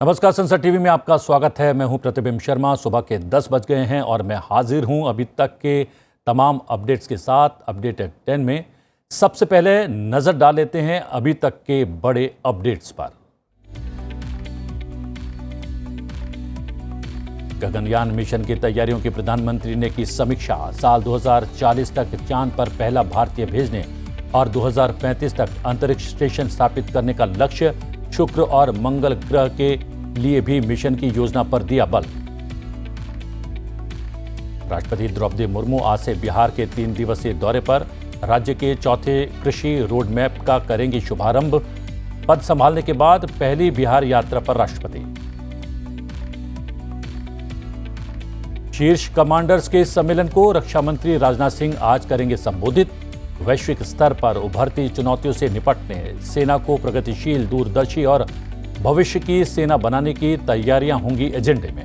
नमस्कार, संसद टीवी में आपका स्वागत है। मैं हूं प्रतिबिंब शर्मा। सुबह के 10 बज गए हैं और मैं हाजिर हूं अभी तक के तमाम अपडेट्स के साथ। अपडेट एट 10 में सबसे पहले नजर डाल लेते हैं अभी तक के बड़े अपडेट्स पर। गगनयान मिशन की तैयारियों की प्रधानमंत्री ने की समीक्षा। साल 2040 तक चांद पर पहला भारतीय भेजने और 2035 तक अंतरिक्ष स्टेशन स्थापित करने का लक्ष्य। शुक्र और मंगल ग्रह के लिए भी मिशन की योजना पर दिया बल। राष्ट्रपति द्रौपदी मुर्मू आज से बिहार के 3 दिवसीय दौरे पर। राज्य के चौथे कृषि रोड मैप का करेंगे शुभारंभ। पद संभालने के बाद पहली बिहार यात्रा पर राष्ट्रपति। शीर्ष कमांडर्स के सम्मेलन को रक्षा मंत्री राजनाथ सिंह आज करेंगे संबोधित। वैश्विक स्तर पर उभरती चुनौतियों से निपटने सेना को प्रगतिशील, दूरदर्शी और भविष्य की सेना बनाने की तैयारियां होंगी एजेंडे में।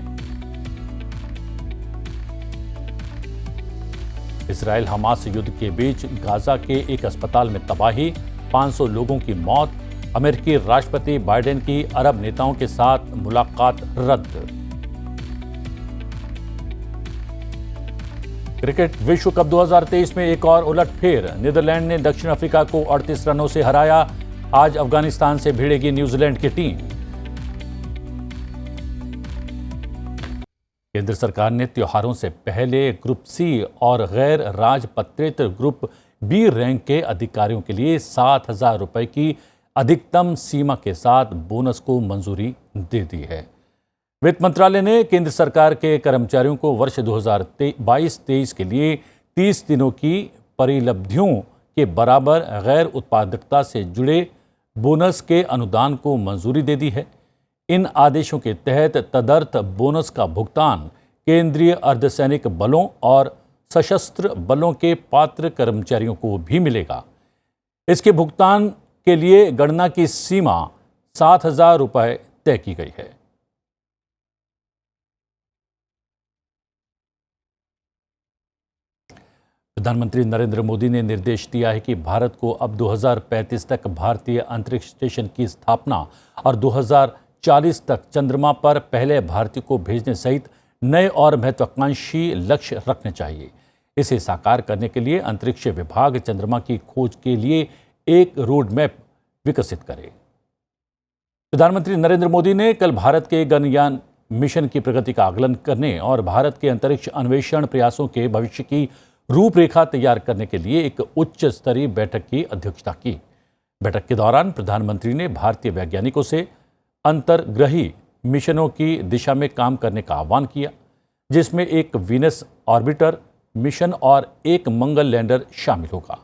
इजराइल हमास युद्ध के बीच गाजा के एक अस्पताल में तबाही, 500 लोगों की मौत। अमेरिकी राष्ट्रपति बाइडेन की अरब नेताओं के साथ मुलाकात रद्द। क्रिकेट विश्व कप 2023 में एक और उलटफेर। नीदरलैंड ने दक्षिण अफ्रीका को 38 रनों से हराया। आज अफगानिस्तान से भिड़ेगी न्यूजीलैंड की टीम। केंद्र सरकार ने त्योहारों से पहले ग्रुप सी और गैर राजपत्रित ग्रुप बी रैंक के अधिकारियों के लिए 7,000 रुपए की अधिकतम सीमा के साथ बोनस को मंजूरी दे दी है। वित्त मंत्रालय ने केंद्र सरकार के कर्मचारियों को वर्ष 2022-23 के लिए 30 दिनों की परिलब्धियों के बराबर गैर उत्पादकता से जुड़े बोनस के अनुदान को मंजूरी दे दी है। इन आदेशों के तहत तदर्थ बोनस का भुगतान केंद्रीय अर्धसैनिक बलों और सशस्त्र बलों के पात्र कर्मचारियों को भी मिलेगा। इसके भुगतान के लिए गणना की सीमा 7,000 रुपये तय की गई है। प्रधानमंत्री नरेंद्र मोदी ने निर्देश दिया है कि भारत को अब 2035 तक भारतीय अंतरिक्ष स्टेशन की स्थापना और 2040 तक चंद्रमा पर पहले भारतीय को भेजने सहित नए और महत्वाकांक्षी लक्ष्य रखने चाहिए। इसे साकार करने के लिए अंतरिक्ष विभाग चंद्रमा की खोज के लिए एक रोड मैप विकसित करे। प्रधानमंत्री नरेंद्र मोदी ने कल भारत के गगनयान मिशन की प्रगति का आकलन करने और भारत के अंतरिक्ष अन्वेषण प्रयासों के भविष्य की रूपरेखा तैयार करने के लिए एक उच्च स्तरीय बैठक की अध्यक्षता की। बैठक के दौरान प्रधानमंत्री ने भारतीय वैज्ञानिकों से अंतर्ग्रही मिशनों की दिशा में काम करने का आह्वान किया, जिसमें एक वीनस ऑर्बिटर मिशन और एक मंगल लैंडर शामिल होगा।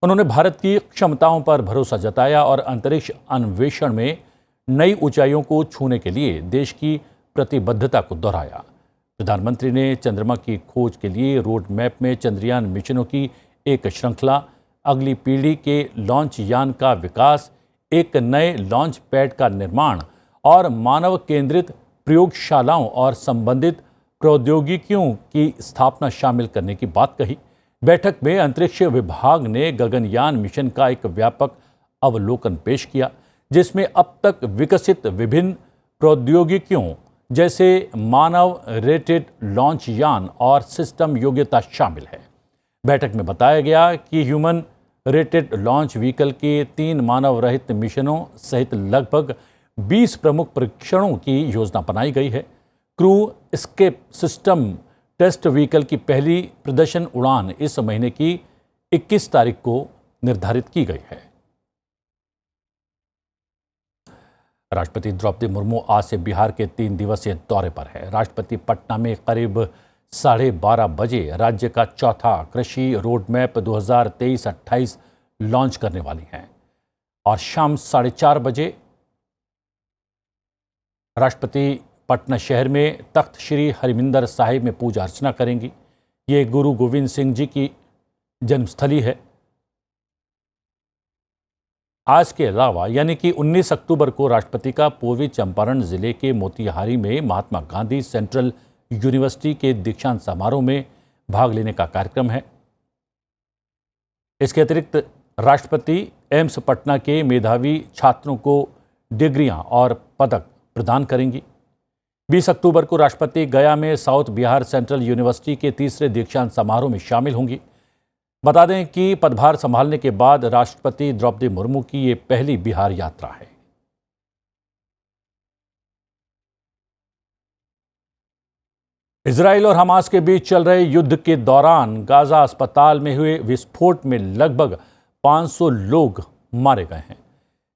उन्होंने भारत की क्षमताओं पर भरोसा जताया और अंतरिक्ष अन्वेषण में नई ऊंचाइयों को छूने के लिए देश की प्रतिबद्धता को दोहराया। प्रधानमंत्री ने चंद्रमा की खोज के लिए रोड मैप में चंद्रयान मिशनों की एक श्रृंखला, अगली पीढ़ी के लॉन्च यान का विकास, एक नए लॉन्च पैड का निर्माण और मानव केंद्रित प्रयोगशालाओं और संबंधित प्रौद्योगिकियों की स्थापना शामिल करने की बात कही। बैठक में अंतरिक्ष विभाग ने गगनयान मिशन का एक व्यापक अवलोकन पेश किया, जिसमें अब तक विकसित विभिन्न प्रौद्योगिकियों जैसे मानव रेटेड लॉन्च यान और सिस्टम योग्यता शामिल है। बैठक में बताया गया कि ह्यूमन रेटेड लॉन्च व्हीकल के 3 मानव रहित मिशनों सहित लगभग 20 प्रमुख परीक्षणों की योजना बनाई गई है। Crew escape system test vehicle की पहली प्रदर्शन उड़ान इस महीने की 21 तारीख को निर्धारित की गई है। राष्ट्रपति द्रौपदी मुर्मू आज से बिहार के 3 दिवसीय दौरे पर है। राष्ट्रपति पटना में करीब 12:30 बजे राज्य का चौथा कृषि रोड मैप 2023-28 लॉन्च करने वाली हैं और शाम 4:30 बजे राष्ट्रपति पटना शहर में तख्त श्री हरमिंदर साहिब में पूजा अर्चना करेंगी। ये गुरु गोविंद सिंह जी की जन्मस्थली है। आज के अलावा यानी कि 19 अक्टूबर को राष्ट्रपति का पूर्वी चंपारण जिले के मोतिहारी में महात्मा गांधी सेंट्रल यूनिवर्सिटी के दीक्षांत समारोह में भाग लेने का कार्यक्रम है। इसके अतिरिक्त राष्ट्रपति एम्स पटना के मेधावी छात्रों को डिग्रियां और पदक प्रदान करेंगी। 20 अक्टूबर को राष्ट्रपति गया में साउथ बिहार सेंट्रल यूनिवर्सिटी के तीसरे दीक्षांत समारोह में शामिल होंगी। बता दें कि पदभार संभालने के बाद राष्ट्रपति द्रौपदी मुर्मू की ये पहली बिहार यात्रा है। इजराइल और हमास के बीच चल रहे युद्ध के दौरान गाजा अस्पताल में हुए विस्फोट में लगभग 500 लोग मारे गए हैं।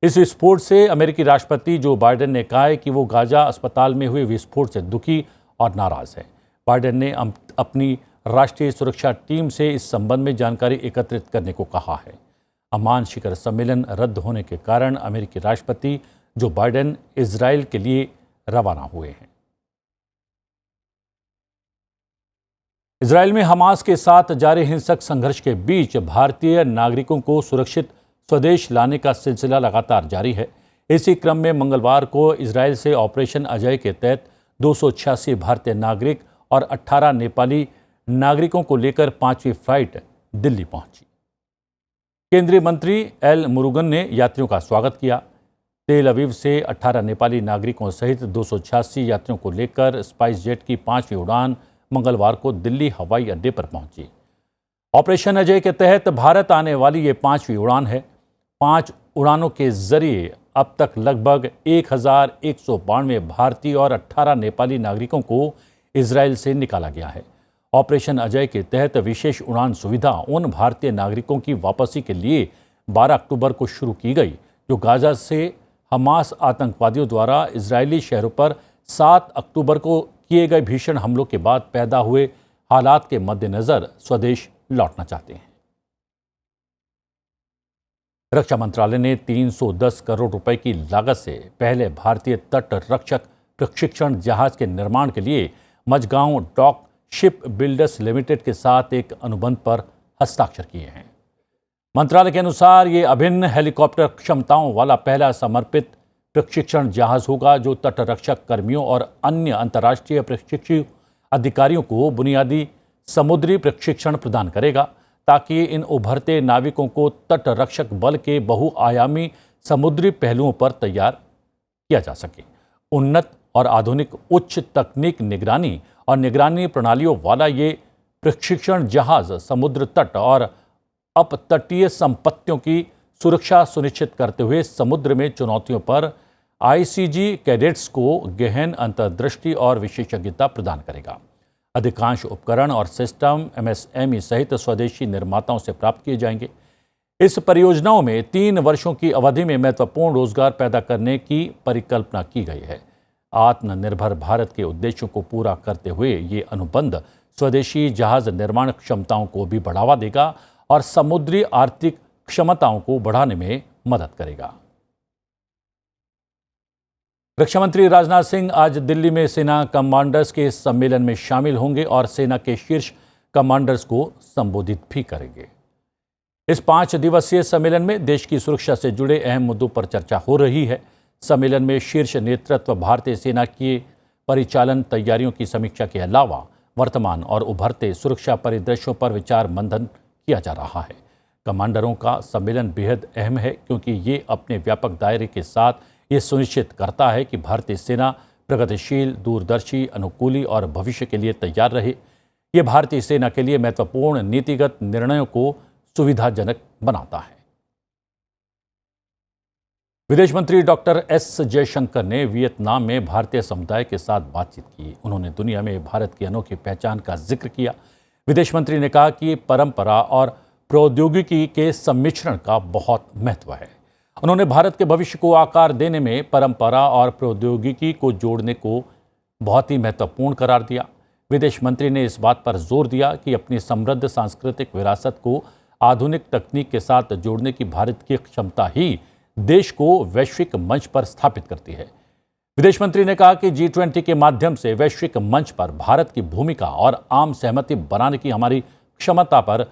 इस विस्फोट से अमेरिकी राष्ट्रपति जो बाइडेन ने कहा है कि वो गाजा अस्पताल में हुए विस्फोट से दुखी और नाराज है। बाइडेन ने अपनी राष्ट्रीय सुरक्षा टीम से इस संबंध में जानकारी एकत्रित करने को कहा है। अमान शिखर सम्मेलन रद्द होने के कारण अमेरिकी राष्ट्रपति जो बाइडेन इजराइल के लिए रवाना हुए हैं। इजराइल में हमास के साथ जारी हिंसक संघर्ष के बीच भारतीय नागरिकों को सुरक्षित स्वदेश लाने का सिलसिला लगातार जारी है। इसी क्रम में मंगलवार को इजराइल से ऑपरेशन अजय के तहत 286 भारतीय नागरिक और 18 नेपाली नागरिकों को लेकर 5वीं फ्लाइट दिल्ली पहुंची। केंद्रीय मंत्री एल मुरुगन ने यात्रियों का स्वागत किया। तेल अवीव से 18 नेपाली नागरिकों सहित 286 यात्रियों को लेकर स्पाइस जेट की 5वीं उड़ान मंगलवार को दिल्ली हवाई अड्डे पर पहुंची। ऑपरेशन अजय के तहत भारत आने वाली ये 5वीं उड़ान है। 5 उड़ानों के जरिए अब तक लगभग 1192 भारतीय और 18 नेपाली नागरिकों को इजराइल से निकाला गया है। ऑपरेशन अजय के तहत विशेष उड़ान सुविधा उन भारतीय नागरिकों की वापसी के लिए 12 अक्टूबर को शुरू की गई जो गाजा से हमास आतंकवादियों द्वारा इजरायली शहरों पर 7 अक्टूबर को किए गए भीषण हमलों के बाद पैदा हुए हालात के मद्देनजर स्वदेश लौटना चाहते हैं। रक्षा मंत्रालय ने 310 करोड़ रुपए की लागत से पहले भारतीय तट रक्षक प्रशिक्षण जहाज के निर्माण के लिए Mazagon dock ship builders limited के साथ एक अनुबंध पर हस्ताक्षर किए हैं। मंत्रालय के अनुसार ये अभिन्न हेलीकॉप्टर क्षमताओं वाला पहला समर्पित प्रशिक्षण जहाज होगा जो तट रक्षक कर्मियों और अन्य अंतर्राष्ट्रीय प्रशिक्षु अधिकारियों को बुनियादी समुद्री प्रशिक्षण प्रदान करेगा ताकि इन उभरते नाविकों को तट रक्षक बल के बहुआयामी समुद्री पहलुओं पर तैयार किया जा सके। उन्नत और आधुनिक उच्च तकनीक निगरानी और निगरानी प्रणालियों वाला ये प्रशिक्षण जहाज समुद्र तट और अपतटीय संपत्तियों की सुरक्षा सुनिश्चित करते हुए समुद्र में चुनौतियों पर आईसीजी कैडेट्स को गहन अंतर्दृष्टि और विशेषज्ञता प्रदान करेगा। अधिकांश उपकरण और सिस्टम एमएसएमई सहित स्वदेशी निर्माताओं से प्राप्त किए जाएंगे। इस परियोजनाओं में 3 वर्षों की अवधि में महत्वपूर्ण रोजगार पैदा करने की परिकल्पना की गई है। आत्मनिर्भर भारत के उद्देश्यों को पूरा करते हुए ये अनुबंध स्वदेशी जहाज निर्माण क्षमताओं को भी बढ़ावा देगा और समुद्री आर्थिक क्षमताओं को बढ़ाने में मदद करेगा। रक्षा मंत्री राजनाथ सिंह आज दिल्ली में सेना कमांडर्स के सम्मेलन में शामिल होंगे और सेना के शीर्ष कमांडर्स को संबोधित भी करेंगे। इस 5 दिवसीय सम्मेलन में देश की सुरक्षा से जुड़े अहम मुद्दों पर चर्चा हो रही है। सम्मेलन में शीर्ष नेतृत्व भारतीय सेना की परिचालन तैयारियों की समीक्षा के अलावा वर्तमान और उभरते सुरक्षा परिदृश्यों पर विचार मंथन किया जा रहा है। कमांडरों का सम्मेलन बेहद अहम है क्योंकि ये अपने व्यापक दायरे के साथ ये सुनिश्चित करता है कि भारतीय सेना प्रगतिशील, दूरदर्शी, अनुकूली और भविष्य के लिए तैयार रहे। ये भारतीय सेना के लिए महत्वपूर्ण नीतिगत निर्णयों को सुविधाजनक बनाता है। विदेश मंत्री डॉक्टर एस जयशंकर ने वियतनाम में भारतीय समुदाय के साथ बातचीत की। उन्होंने दुनिया में भारत की अनोखी पहचान का जिक्र किया। विदेश मंत्री ने कहा कि परंपरा और प्रौद्योगिकी के सम्मिश्रण का बहुत महत्व है। उन्होंने भारत के भविष्य को आकार देने में परंपरा और प्रौद्योगिकी को जोड़ने को बहुत ही महत्वपूर्ण करार दिया। विदेश मंत्री ने इस बात पर जोर दिया कि अपनी समृद्ध सांस्कृतिक विरासत को आधुनिक तकनीक के साथ जोड़ने की भारत की क्षमता ही देश को वैश्विक मंच पर स्थापित करती है। विदेश मंत्री ने कहा कि G20 के माध्यम से वैश्विक मंच पर भारत की भूमिका और आम सहमति बनाने की हमारी क्षमता पर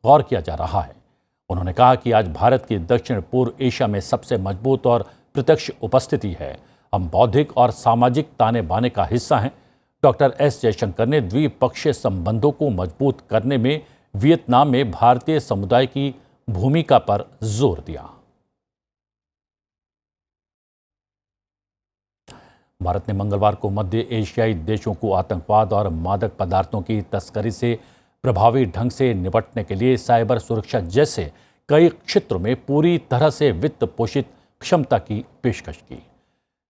गौर किया जा रहा है। उन्होंने कहा कि आज भारत की दक्षिण पूर्व एशिया में सबसे मजबूत और प्रत्यक्ष उपस्थिति है। हम बौद्धिक और सामाजिक ताने बाने का हिस्सा हैं। डॉक्टर एस जयशंकर ने द्विपक्षीय संबंधों को मजबूत करने में वियतनाम में भारतीय समुदाय की भूमिका पर जोर दिया। भारत ने मंगलवार को मध्य एशियाई देशों को आतंकवाद और मादक पदार्थों की तस्करी से प्रभावी ढंग से निपटने के लिए साइबर सुरक्षा जैसे कई क्षेत्रों में पूरी तरह से वित्त पोषित क्षमता की पेशकश की।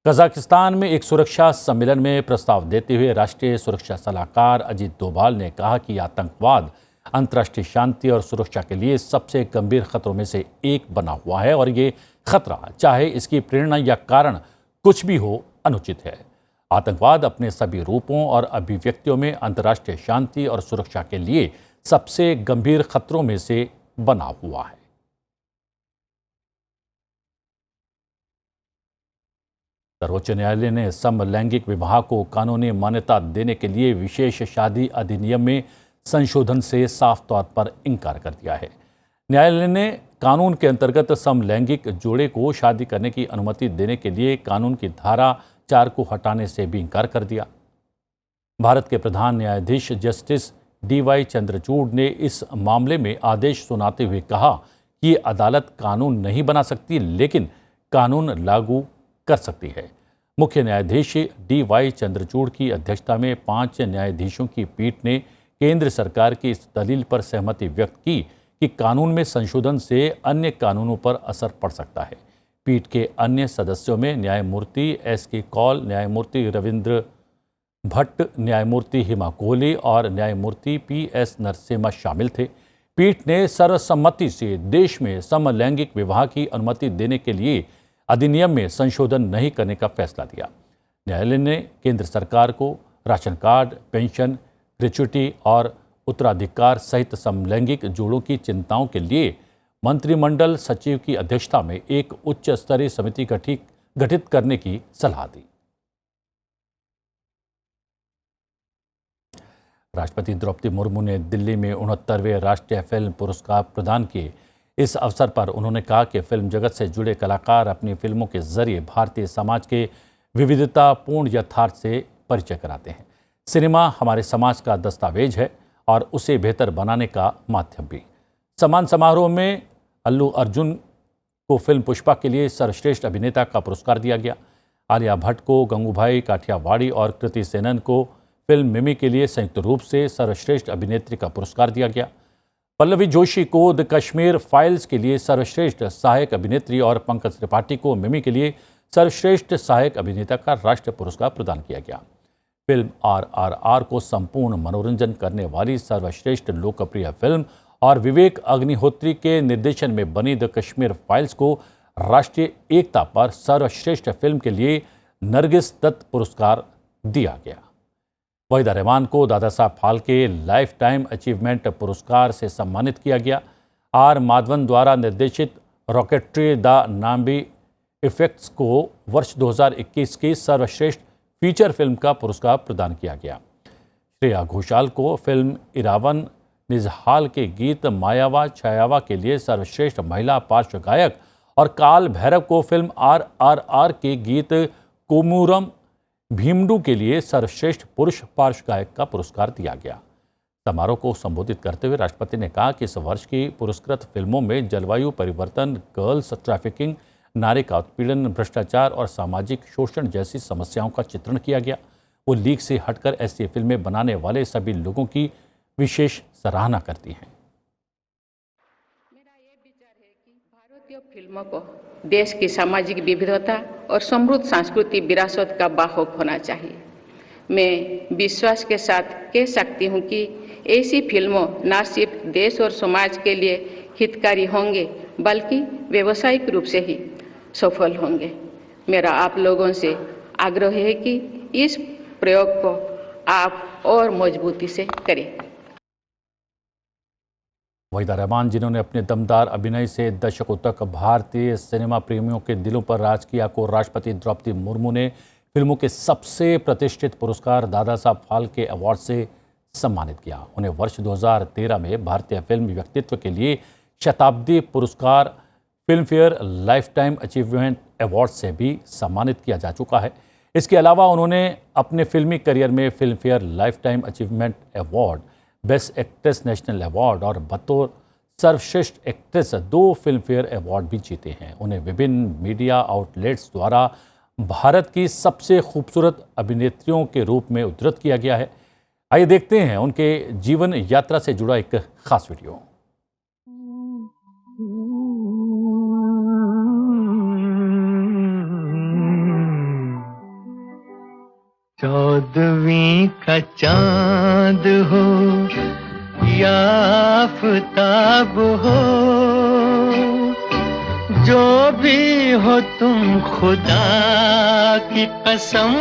कजाकिस्तान में एक सुरक्षा सम्मेलन में प्रस्ताव देते हुए राष्ट्रीय सुरक्षा सलाहकार अजीत डोभाल ने कहा कि आतंकवाद अंतर्राष्ट्रीय शांति और सुरक्षा के लिए सबसे गंभीर खतरों में से एक बना हुआ है और ये खतरा, चाहे इसकी प्रेरणा या कारण कुछ भी हो, अनुचित है। आतंकवाद अपने सभी रूपों और अभिव्यक्तियों में अंतर्राष्ट्रीय शांति और सुरक्षा के लिए सबसे गंभीर खतरों में से बना हुआ है। सर्वोच्च न्यायालय ने समलैंगिक विवाह को कानूनी मान्यता देने के लिए विशेष शादी अधिनियम में संशोधन से साफ तौर पर इनकार कर दिया है। न्यायालय ने कानून के अंतर्गत समलैंगिक जोड़े को शादी करने की अनुमति देने के लिए कानून की धारा 4 को हटाने से भी इनकार कर दिया। भारत के प्रधान न्यायाधीश जस्टिस DY चंद्रचूड़ ने इस मामले में आदेश सुनाते हुए कहा कि अदालत कानून नहीं बना सकती, लेकिन कानून लागू कर सकती है। मुख्य न्यायाधीश DY चंद्रचूड़ की अध्यक्षता में 5 न्यायाधीशों की पीठ ने केंद्र सरकार की इस दलील पर सहमति व्यक्त की कि कानून में संशोधन से अन्य कानूनों पर असर पड़ सकता है। पीठ के अन्य सदस्यों में न्यायमूर्ति SK कौल, न्यायमूर्ति रविंद्र भट्ट, न्यायमूर्ति हिमा कोहली और न्यायमूर्ति PS नरसिम्हा शामिल थे। पीठ ने सर्वसम्मति से देश में समलैंगिक विवाह की अनुमति देने के लिए अधिनियम में संशोधन नहीं करने का फैसला दिया। न्यायालय ने केंद्र सरकार को राशन कार्ड, पेंशन, ग्रेच्युटी और उत्तराधिकार सहित समलैंगिक जोड़ों की चिंताओं के लिए मंत्रिमंडल सचिव की अध्यक्षता में एक उच्च स्तरीय समिति गठित करने की सलाह दी। राष्ट्रपति द्रौपदी मुर्मू ने दिल्ली में 69वें राष्ट्रीय फिल्म पुरस्कार प्रदान किए। इस अवसर पर उन्होंने कहा कि फिल्म जगत से जुड़े कलाकार अपनी फिल्मों के जरिए भारतीय समाज के विविधतापूर्ण यथार्थ से परिचय कराते हैं। सिनेमा हमारे समाज का दस्तावेज है और उसे बेहतर बनाने का माध्यम भी। सम्मान समारोह में अल्लू अर्जुन को फिल्म पुष्पा के लिए सर्वश्रेष्ठ अभिनेता का पुरस्कार दिया गया। आलिया भट्ट को गंगूभाई काठियावाड़ी और कृति सेनन को फिल्म मिमी के लिए संयुक्त रूप से सर्वश्रेष्ठ अभिनेत्री का पुरस्कार दिया गया। पल्लवी जोशी को द कश्मीर फाइल्स के लिए सर्वश्रेष्ठ सहायक अभिनेत्री और पंकज त्रिपाठी को मिमी के लिए सर्वश्रेष्ठ सहायक अभिनेता का राष्ट्रीय पुरस्कार प्रदान किया गया। फिल्म RRR को संपूर्ण मनोरंजन करने वाली सर्वश्रेष्ठ लोकप्रिय फिल्म और विवेक अग्निहोत्री के निर्देशन में बनी द कश्मीर फाइल्स को राष्ट्रीय एकता पर सर्वश्रेष्ठ फिल्म के लिए नरगिस दत्त पुरस्कार दिया गया। वहीदा रहमान को Dada Saheb Phalke life time achievement पुरस्कार से सम्मानित किया गया। R माधवन द्वारा निर्देशित रॉकेट्री द नाम्बी इफेक्ट्स को वर्ष 2021 की सर्वश्रेष्ठ फीचर फिल्म का पुरस्कार प्रदान किया गया। श्रेया घोषाल को फिल्म इरावन निजहाल के गीत मायावा छायावा के लिए सर्वश्रेष्ठ महिला पार्श्व गायक और काल भैरव को फिल्म RRR के गीत कोमुरम भीमडू के लिए सर्वश्रेष्ठ पुरुष पार्श्व गायक का पुरस्कार दिया गया। समारोह को संबोधित करते हुए राष्ट्रपति ने कहा कि इस वर्ष की पुरस्कृत फिल्मों में जलवायु परिवर्तन, गर्ल्स ट्रैफिकिंग, नारी का उत्पीड़न, भ्रष्टाचार और सामाजिक शोषण जैसी समस्याओं का चित्रण किया गया। वो लीक से हटकर ऐसी फिल्में बनाने वाले सभी लोगों की विशेष सराहना करती हैं। मेरा ये विचार है कि भारतीय फिल्मों को देश की सामाजिक विविधता और समृद्ध सांस्कृतिक विरासत का वाहक होना चाहिए। मैं विश्वास के साथ कह सकती हूँ कि ऐसी फिल्मों न सिर्फ देश और समाज के लिए हितकारी होंगे बल्कि व्यावसायिक रूप से ही सफल होंगे। मेरा आप लोगों से आग्रह है कि इस प्रयोग को आप और मजबूती से करें। वहीदा रहमान, जिन्होंने अपने दमदार अभिनय से दशकों तक भारतीय सिनेमा प्रेमियों के दिलों पर राज किया, को राष्ट्रपति द्रौपदी मुर्मू ने फिल्मों के सबसे प्रतिष्ठित पुरस्कार दादा साहब फाल्के अवार्ड से सम्मानित किया। उन्हें वर्ष 2013 में भारतीय फिल्म व्यक्तित्व के लिए शताब्दी पुरस्कार film fair life time achievement award से भी सम्मानित किया जा चुका है। इसके अलावा उन्होंने अपने फिल्मी करियर में film fair life time achievement award, best actress national award और बतौर सर्वश्रेष्ठ एक्ट्रेस 2 फिल्म फेयर अवार्ड भी जीते हैं। उन्हें विभिन्न मीडिया आउटलेट्स द्वारा भारत की सबसे खूबसूरत अभिनेत्रियों के रूप में उद्धृत किया गया है। आइए देखते हैं उनके जीवन यात्रा से जुड़ा एक खास वीडियो। चौदहवीं का चांद हो या आफताब हो, जो भी हो तुम खुदा की कसम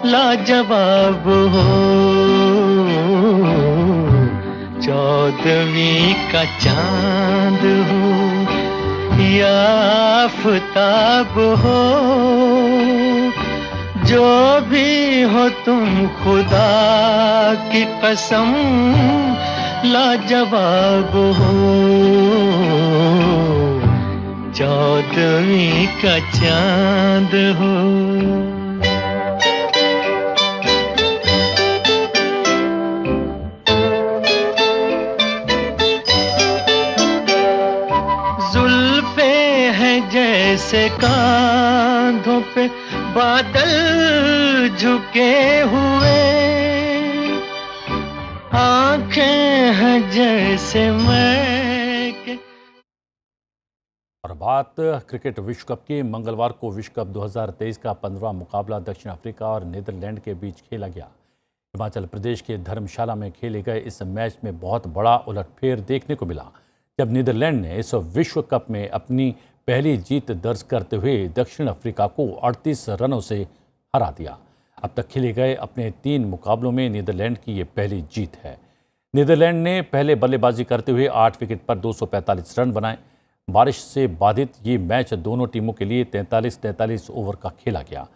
लाजवाब हो। चौदहवीं का चांद हो या आफताब हो, जो भी हो तुम खुदा की कसम लाजवाब हो। चौदहवीं का चांद हो। जुल्फे हैं जैसे कांधों पे बादल झुके हुए, आंखें हैं जैसे मैं के। और बात क्रिकेट विश्व कप की। मंगलवार को विश्व कप 2023 का 15वां मुकाबला दक्षिण अफ्रीका और नीदरलैंड के बीच खेला गया। हिमाचल प्रदेश के धर्मशाला में खेले गए इस मैच में बहुत बड़ा उलटफेर देखने को मिला, जब नीदरलैंड ने इस विश्व कप में अपनी पहली जीत दर्ज करते हुए दक्षिण अफ्रीका को 38 रनों से हरा दिया। अब तक खेले गए अपने 3 मुकाबलों में नीदरलैंड की ये पहली जीत है। नीदरलैंड ने पहले बल्लेबाजी करते हुए 8 विकेट पर 245 रन बनाए। बारिश से बाधित ये मैच दोनों टीमों के लिए 43-43 ओवर का खेला गया।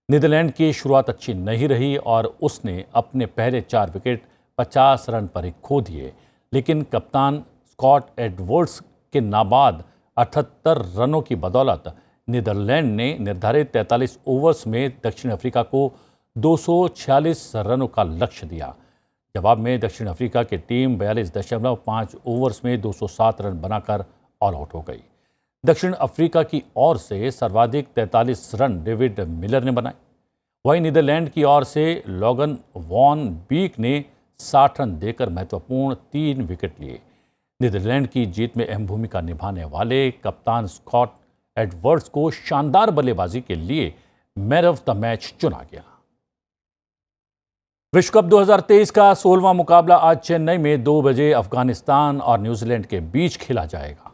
नीदरलैंड की शुरुआत अच्छी नहीं रही और उसने अपने पहले 4 विकेट 50 रन पर ही खो दिए, लेकिन कप्तान स्कॉट एडवर्ड्स के नाबाद 78 रनों की बदौलत नीदरलैंड ने निर्धारित 43 ओवर्स में दक्षिण अफ्रीका को 246 रनों का लक्ष्य दिया। जवाब में दक्षिण अफ्रीका की टीम 42.5 ओवर्स में 207 रन बनाकर ऑल आउट हो गई। दक्षिण अफ्रीका की ओर से सर्वाधिक 43 रन डेविड मिलर ने बनाए। वहीं नीदरलैंड की ओर से लॉगन वॉन बीक ने 60 रन देकर महत्वपूर्ण 3 विकेट लिए। नीदरलैंड की जीत में अहम भूमिका निभाने वाले कप्तान स्कॉट एडवर्ड्स को शानदार बल्लेबाजी के लिए मैन ऑफ द मैच चुना गया। विश्व कप 2023 का 16वां मुकाबला आज चेन्नई में 2 बजे अफगानिस्तान और न्यूजीलैंड के बीच खेला जाएगा।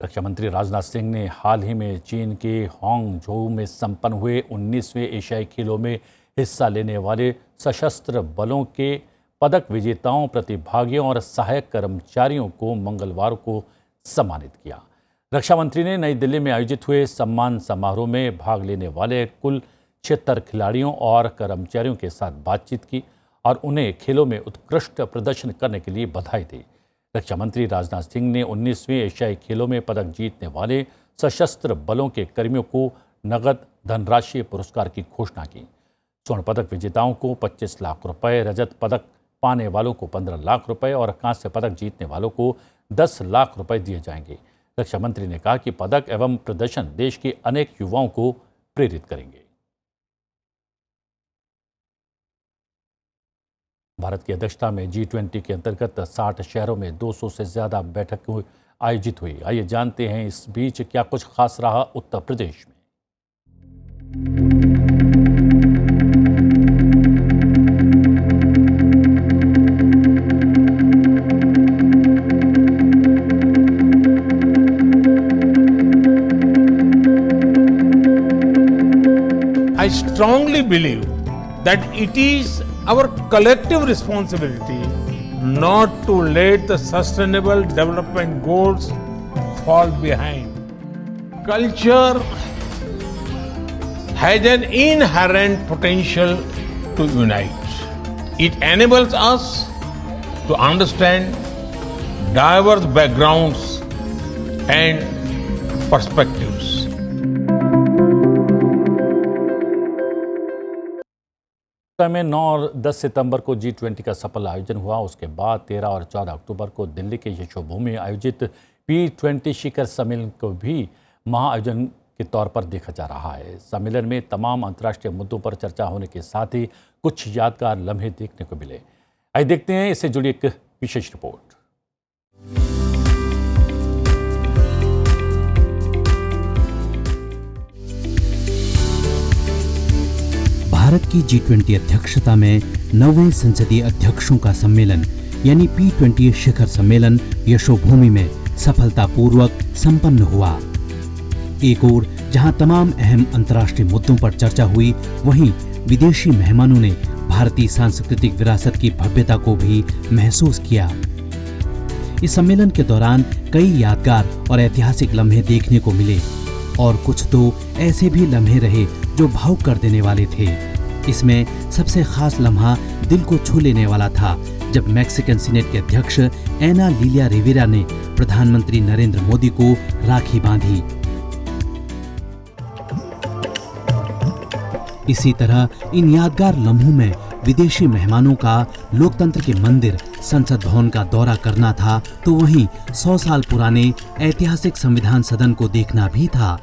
रक्षा मंत्री राजनाथ सिंह ने हाल ही में चीन के हांगझोउ में संपन्न हुए 19वें एशियाई खेलों में हिस्सा लेने वाले सशस्त्र बलों के पदक विजेताओं, प्रतिभागियों और सहायक कर्मचारियों को मंगलवार को सम्मानित किया। रक्षा मंत्री ने नई दिल्ली में आयोजित हुए सम्मान समारोह में भाग लेने वाले कुल 76 खिलाड़ियों और कर्मचारियों के साथ बातचीत की और उन्हें खेलों में उत्कृष्ट प्रदर्शन करने के लिए बधाई दी। रक्षा मंत्री राजनाथ सिंह ने 19वें एशियाई खेलों में पदक जीतने वाले सशस्त्र बलों के कर्मियों को नगद धनराशि पुरस्कार की घोषणा की। स्वर्ण पदक विजेताओं को 25 लाख रुपए, रजत पदक पाने वालों को 15 लाख रुपए और कांस्य पदक जीतने वालों को 10 लाख रुपए दिए जाएंगे। रक्षा मंत्री ने कहा कि पदक एवं प्रदर्शन देश के अनेक युवाओं को प्रेरित करेंगे। भारत की अध्यक्षता में G20 के अंतर्गत 60 शहरों में 200 से ज्यादा बैठकें आयोजित हुई। आइए जानते हैं इस बीच क्या कुछ खास रहा उत्तर प्रदेश में। I strongly believe that it is our collective responsibility not to let the sustainable development goals fall behind. Culture has an inherent potential to unite. It enables us to understand diverse backgrounds and perspectives. में 9 और 10 सितंबर को G20 का सफल आयोजन हुआ। उसके बाद 13 और 14 अक्टूबर को दिल्ली के यशोभूमि में आयोजित P20 शिखर सम्मेलन को भी महाआयोजन के तौर पर देखा जा रहा है। सम्मेलन में तमाम अंतर्राष्ट्रीय मुद्दों पर चर्चा होने के साथ ही कुछ यादगार लम्हे देखने को मिले। आइए देखते हैं इससे जुड़ी एक विशेष रिपोर्ट। भारत की G20 अध्यक्षता में 9वें संसदीय अध्यक्षों का सम्मेलन यानी P20 शिखर सम्मेलन यशोभूमि में सफलतापूर्वक संपन्न हुआ। एक ओर जहां तमाम अहम अंतर्राष्ट्रीय मुद्दों पर चर्चा हुई, वहीं विदेशी मेहमानों ने भारतीय सांस्कृतिक विरासत की भव्यता को भी महसूस किया। इस सम्मेलन के दौरान कई यादगार और ऐतिहासिक लम्हे देखने को मिले और कुछ तो ऐसे भी लम्हे रहे जो भावुक कर देने वाले थे। इसमें सबसे खास लम्हा दिल को छू लेने वाला था जब मैक्सिकन सीनेट के अध्यक्ष एना लीलिया रिवेरा ने प्रधानमंत्री नरेंद्र मोदी को राखी बांधी। इसी तरह इन यादगार लम्हों में विदेशी मेहमानों का लोकतंत्र के मंदिर संसद भवन का दौरा करना था, तो वहीं 100 साल पुराने ऐतिहासिक संविधान सदन को देखना भी था।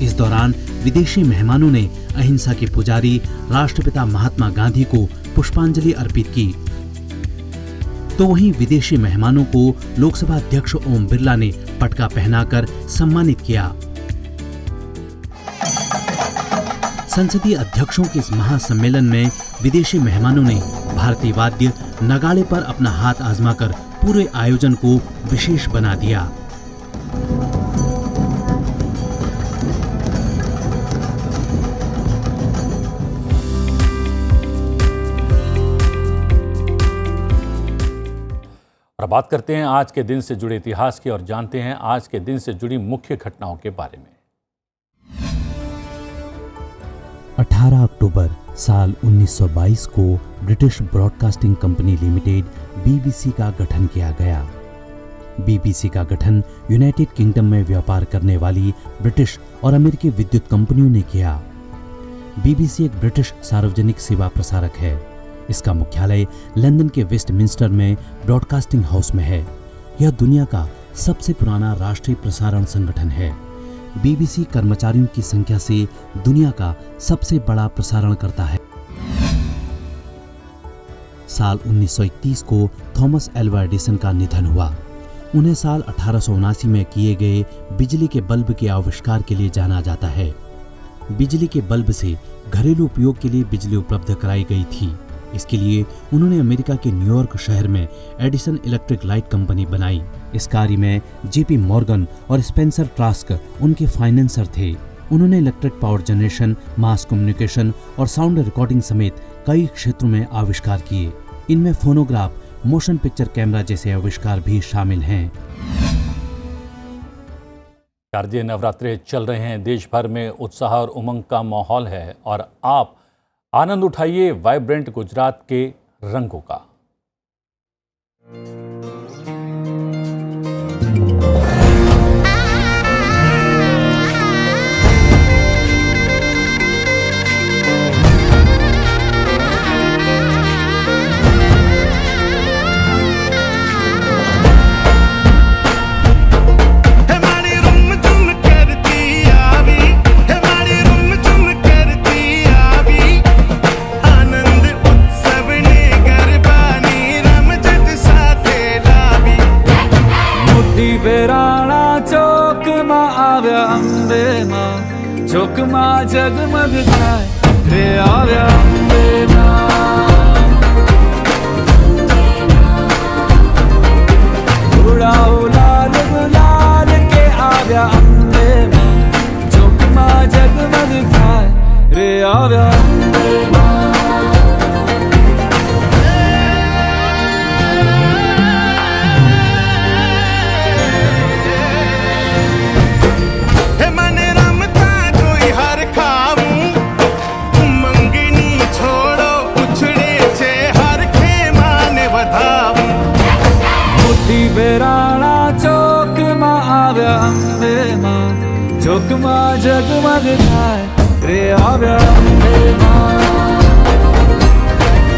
इस दौरान विदेशी मेहमानों ने अहिंसा के पुजारी राष्ट्रपिता महात्मा गांधी को पुष्पांजलि अर्पित की, तो वहीं विदेशी मेहमानों को लोकसभा अध्यक्ष ओम बिरला ने पटका पहनाकर सम्मानित किया। संसदीय अध्यक्षों के इस महासम्मेलन में विदेशी मेहमानों ने भारतीय वाद्य नगाड़े पर अपना हाथ आजमाकर पूरे आयोजन को विशेष बना दिया। और बात करते हैं आज के दिन से जुड़े इतिहास की और जानते हैं आज के दिन से जुड़ी मुख्य घटनाओं के बारे में। 18 अक्टूबर साल 1922 को British broadcasting company limited BBC का गठन किया गया। BBC का गठन यूनाइटेड किंगडम में व्यापार करने वाली ब्रिटिश और अमेरिकी विद्युत कंपनियों ने किया। BBC एक ब्रिटिश सार्वजनिक सेवा प्रसारक है। इसका मुख्यालय लंदन के वेस्टमिंस्टर में ब्रॉडकास्टिंग हाउस में है। यह दुनिया का सबसे पुराना राष्ट्रीय प्रसारण संगठन है। BBC कर्मचारियों की संख्या से दुनिया का सबसे बड़ा प्रसारण करता है। साल 1931 को थॉमस एल्वा एडिसन का निधन हुआ। उन्हें साल 1879 में किए गए बिजली के बल्ब के आविष्कार के लिए जाना जाता है। बिजली के बल्ब से घरेलू उपयोग के लिए बिजली उपलब्ध कराई गई थी। इसके लिए उन्होंने अमेरिका के न्यूयॉर्क शहर में एडिसन इलेक्ट्रिक लाइट कंपनी बनाई। इस कार्य में JP मॉर्गन और स्पेंसर ट्रास्क उनके फाइनेंसर थे। उन्होंने electric power generation, mass communication और साउंड रिकॉर्डिंग समेत कई क्षेत्रों में आविष्कार किए। इनमें फोनोग्राफ, मोशन पिक्चर कैमरा जैसे आविष्कार भी शामिल हैं। शारदीय नवरात्रे चल रहे हैं। देश भर में उत्साह और उमंग का माहौल है और आप आनंद उठाइए वाइब्रेंट गुजरात के रंगों का। चौकमा जगमग थाय रे आव्या अम्बे मां। उड़ाओ लाल गुलाल के आव्या अम्बे मां। चौकमा जगमग थाय रे आव्या अम्बे मां। वेराणा चौक मा आव्या अम्बे मां। चौकमा जगमग थाय रे आव्या अम्बे मां।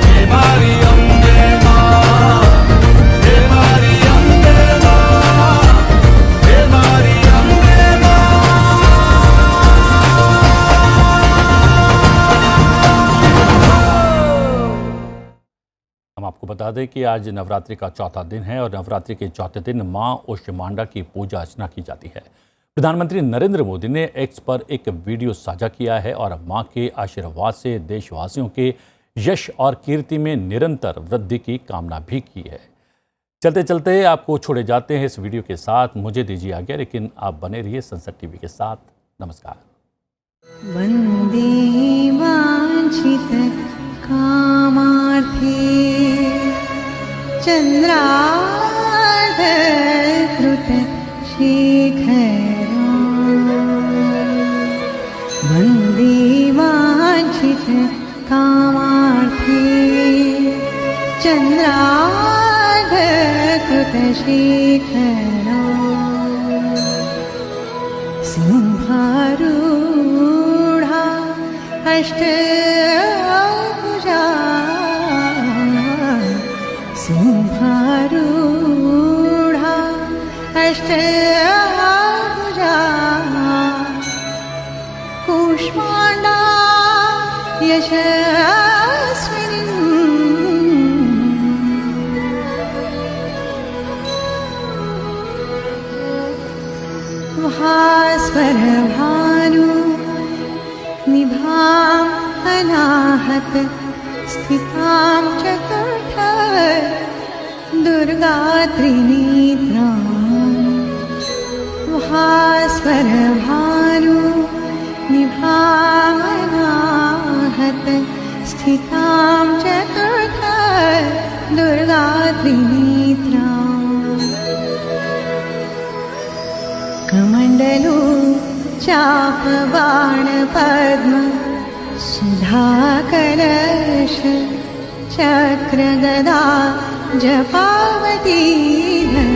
हे मारी अम्बे बता दें कि आज नवरात्रि का चौथा दिन है और नवरात्रि के चौथे दिन मां ओशमांडा की पूजा अर्चना की जाती है। प्रधानमंत्री नरेंद्र मोदी ने एक्स पर एक वीडियो साझा किया है और मां के आशीर्वाद से देशवासियों के यश और कीर्ति में निरंतर वृद्धि की कामना भी की है। चलते चलते आपको छोड़े जाते हैं इस वीडियो के साथ। मुझे दीजिए आज्ञा, लेकिन आप बने रहिए संसद टीवी के साथ। नमस्कार। वन्दे वाञ्छित कामार्थे चन्द्रार्धकृत शेखरा। वन्दे वाञ्छित कामार्थे चन्द्रार्धकृत शेखरा। सिंहारूढा अष्टभुजा। सिंहारूढा अष्टभुजा। कूष्माण्डा यशस्विनी। भास्वरभानु निभां अनाहत स्थितां चतुर्थ दुर्गा त्रिनेत्रां। भास्वरभानु निभां अनाहत स्थितां चतुर्थ दुर्गा त्रिनेत्रां। कमण्डलू चापबाण पद्म सुधाकलश चक्रगदा जपावती धर।